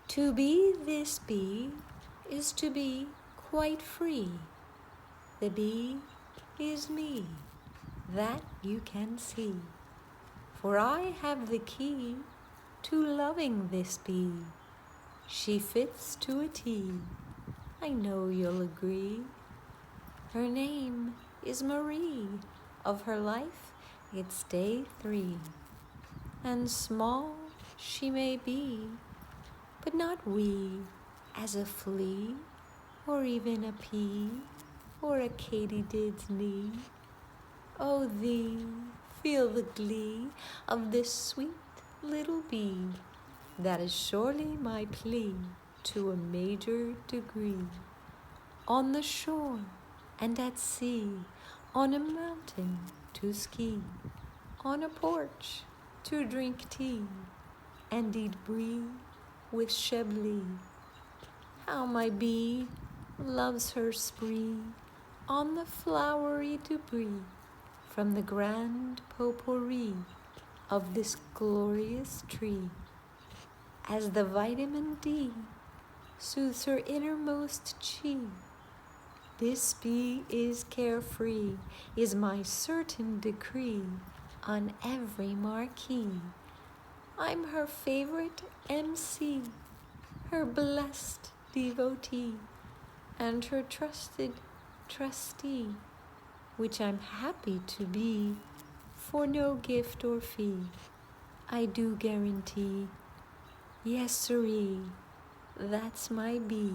To be this bee is to be quite free. The bee is me, that you can see. For I have the key to loving this bee. She fits to a T, I know you'll agree. Her name is Marie, of her life it's day 3. And small she may be, but not wee as a flea, or even a pea, or a katydid's knee. Oh thee, feel the glee of this sweet little bee, that is surely my plea to a major degree. On the shore and at sea, on a mountain to ski, on a porch to drink tea and eat brie with chablis. How my bee loves her spree on the flowery debris from the grand potpourri of this glorious tree. As the vitamin D soothes her innermost chi, this bee is carefree, is my certain decree on every marquis. I'm her favorite emcee, her blessed devotee, and her trusted trustee, which I'm happy to be, for no gift or fee. I do guarantee, Yessirree, that's my bee.